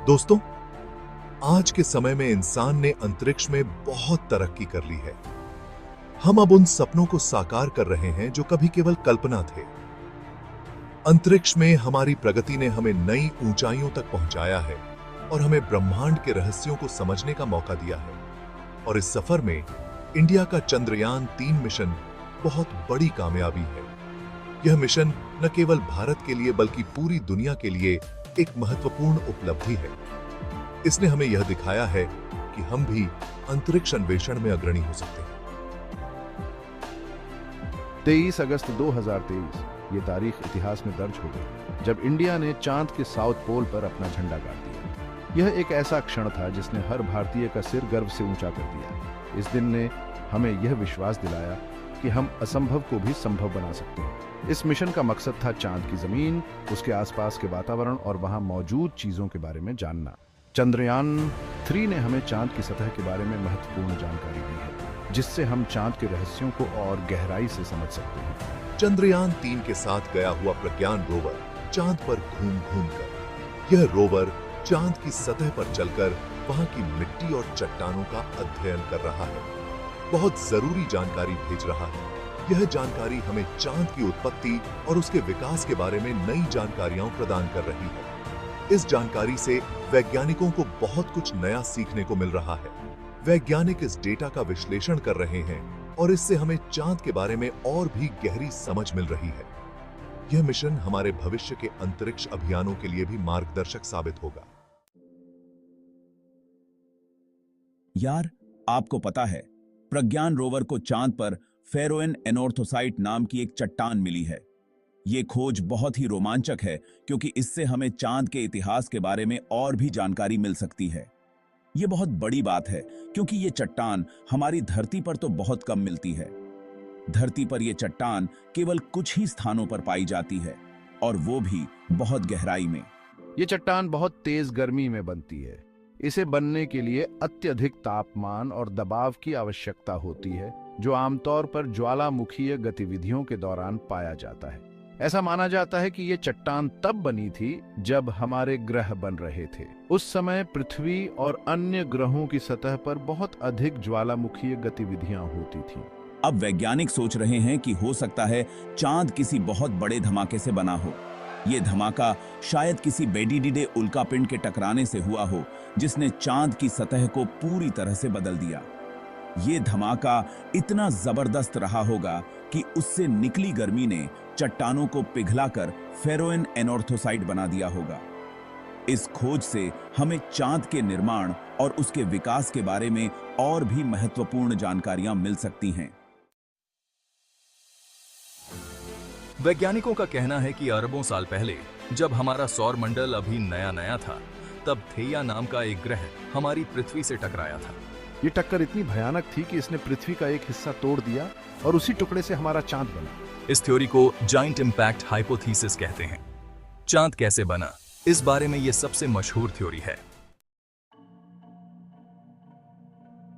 दोस्तों, आज के समय में इंसान ने अंतरिक्ष में बहुत तरक्की कर ली है। हम अब उन सपनों को साकार कर रहे हैं जो कभी केवल कल्पना थे। अंतरिक्ष में हमारी प्रगति ने हमें नई ऊंचाइयों तक पहुंचाया है और हमें ब्रह्मांड के रहस्यों को समझने का मौका दिया है। और इस सफर में इंडिया का चंद्रयान-3 मिशन बहुत बड़ी कामयाबी है। यह मिशन न केवल भारत के लिए बल्कि पूरी दुनिया के लिए एक महत्वपूर्ण उपलब्धि है। इसने हमें यह दिखाया है कि हम भी अंतरिक्ष अन्वेषण में अग्रणी हो सकते हैं। 23 अगस्त 2023 ये तारीख इतिहास में दर्ज हो गई जब इंडिया ने चांद के साउथ पोल पर अपना झंडा गाड़ दिया। यह एक ऐसा क्षण था जिसने हर भारतीय का सिर गर्व से ऊंचा कर दिया। इस दिन ने हमें यह विश्वास दिलाया कि हम असंभव को भी संभव बना सकते हैं। इस मिशन का मकसद था चांद की जमीन, उसके आसपास के वातावरण और वहां मौजूद चीजों के बारे में जानना। चंद्रयान-3 ने हमें चांद की सतह के बारे में महत्वपूर्ण जानकारी दी है, जिससे हम चांद के रहस्यों को और गहराई से समझ सकते हैं। चंद्रयान-3 के साथ गया हुआ प्रज्ञान रोवर चांद पर घूम कर यह रोवर चांद की सतह पर चलकर वहां की मिट्टी और चट्टानों का अध्ययन कर रहा है। बहुत जरूरी जानकारी भेज रहा है। यह जानकारी हमें चांद की उत्पत्ति और उसके विकास के बारे में नई जानकारियां प्रदान कर रही है। इस जानकारी से वैज्ञानिकों को बहुत कुछ नया सीखने को मिल रहा है। वैज्ञानिक इस डेटा का विश्लेषण कर रहे हैं और इससे हमें चांद के बारे में और भी गहरी समझ मिल रही है। यह मिशन हमारे भविष्य के अंतरिक्ष अभियानों के लिए भी मार्गदर्शक साबित होगा। यार, आपको पता है, प्रज्ञान रोवर को चांद पर फेरोइन एनोर्थोसाइट नाम की एक चट्टान मिली है। ये खोज बहुत ही रोमांचक है क्योंकि इससे हमें चांद के इतिहास के बारे में और भी जानकारी मिल सकती है। ये बहुत बड़ी बात है क्योंकि ये चट्टान हमारी धरती पर तो बहुत कम मिलती है। धरती पर यह चट्टान केवल कुछ ही स्थानों पर पाई जाती है और वो भी बहुत गहराई में। ये चट्टान बहुत तेज गर्मी में बनती है। इसे बनने के लिए अत्यधिक तापमान और दबाव की आवश्यकता होती है, जो आमतौर पर ज्वालामुखीय गतिविधियों के दौरान पाया जाता है। ऐसा माना जाता है कि ये चट्टान तब बनी थी जब हमारे ग्रह बन रहे थे। उस समय पृथ्वी और अन्य ग्रहों की सतह पर बहुत अधिक ज्वालामुखीय गतिविधियां होती थीं। अब वैज्ञानिक सोच रहे हैं कि हो सकता है चांद किसी बहुत बड़े धमाके से बना हो। ये धमाका शायद किसी बेडीडे उल्कापिंड के टकराने से हुआ हो, जिसने चांद की सतह को पूरी तरह से बदल दिया। ये धमाका इतना जबरदस्त रहा होगा कि उससे निकली गर्मी ने चट्टानों को पिघलाकर फेरोइन एनोर्थोसाइट बना दिया होगा। इस खोज से हमें चांद के निर्माण और उसके विकास के बारे में और भी महत्वपूर्ण जानकारियां मिल सकती हैं। वैज्ञानिकों का कहना है कि अरबों साल पहले जब हमारा सौर मंडल अभी नया नया था, तब थेया नाम का एक ग्रह हमारी पृथ्वी से टकराया था। ये टक्कर इतनी भयानक थी कि इसने पृथ्वी का एक हिस्सा तोड़ दिया और उसी टुकड़े से हमारा चांद बना। इस थ्योरी को जाइंट इंपैक्ट हाइपोथेसिस कहते हैं। चांद कैसे बना, इस बारे में यह सबसे मशहूर थ्योरी है।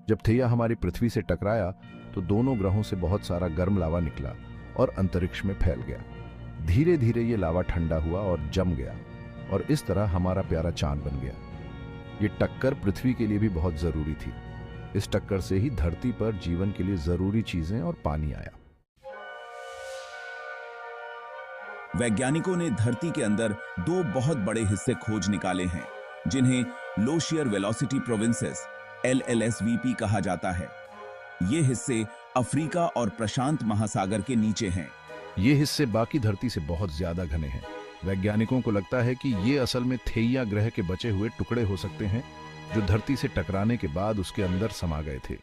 जब थेया हमारी पृथ्वी से टकराया तो दोनों ग्रहों से बहुत सारा गर्म लावा निकला और अंतरिक्ष में फैल गया। धीरे धीरे ये लावा ठंडा हुआ और जम गया और इस तरह हमारा प्यारा चांद बन गया। ये टक्कर पृथ्वी के लिए भी बहुत जरूरी थी। इस टक्कर से ही धरती पर जीवन के लिए जरूरी चीजें और पानी आया। वैज्ञानिकों ने धरती के अंदर दो बहुत बड़े हिस्से खोज निकाले हैं, जिन्हें लो शेयर वेलोसिटी प्रोविंसेस LLSVP कहा जाता है। ये हिस्से अफ्रीका और प्रशांत महासागर के नीचे हैं। ये हिस्से बाकी धरती से बहुत ज्यादा घने हैं। वैज्ञानिकों को लगता है कि ये असल में थेया ग्रह के बचे हुए टुकड़े हो सकते हैं, जो धरती से टकराने के बाद उसके अंदर समा गए थे।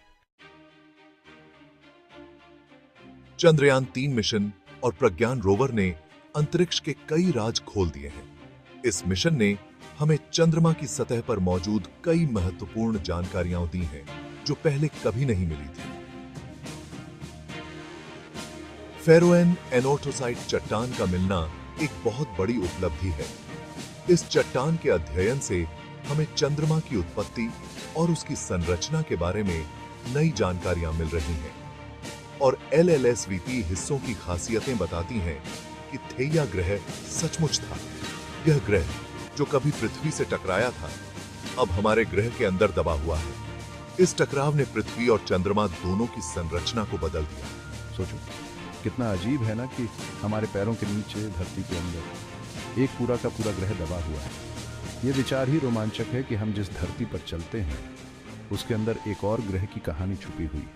चंद्रयान-3 मिशन और प्रज्ञान रोवर ने अंतरिक्ष के कई राज खोल दिए हैं। इस मिशन ने हमें चंद्रमा की सतह पर मौजूद कई महत्वपूर्ण जानकारियां दी हैं, जो पहले कभी नहीं मिली थी। फेरोइन एनोर्थोसाइट चट्टान का मिलना एक बहुत बड़ी उपलब्धि है। इस चट्टान के अध्ययन से हमें चंद्रमा की उत्पत्ति और उसकी संरचना के बारे में नई जानकारियां मिल रही हैं। और LLSVP हिस्सों की खासियतें बताती हैं कि थेया ग्रह सचमुच था। यह ग्रह जो कभी पृथ्वी से टकराया था, अब हमारे ग्रह के अंदर दबा हुआ है। इस टकराव ने पृथ्वी और चंद्रमा दोनों की संरचना को बदल दिया। सोचो, कितना अजीब है ना कि हमारे पैरों के नीचे धरती के अंदर एक पूरा का पूरा ग्रह दबा हुआ है। ये विचार ही रोमांचक है कि हम जिस धरती पर चलते हैं उसके अंदर एक और ग्रह की कहानी छुपी हुई।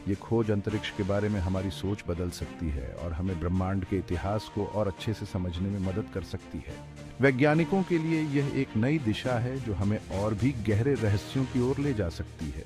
ये खोज अंतरिक्ष के बारे में हमारी सोच बदल सकती है और हमें ब्रह्मांड के इतिहास को और अच्छे से समझने में मदद कर सकती है। वैज्ञानिकों के लिए यह एक नई दिशा है जो हमें और भी गहरे रहस्यों की ओर ले जा सकती है।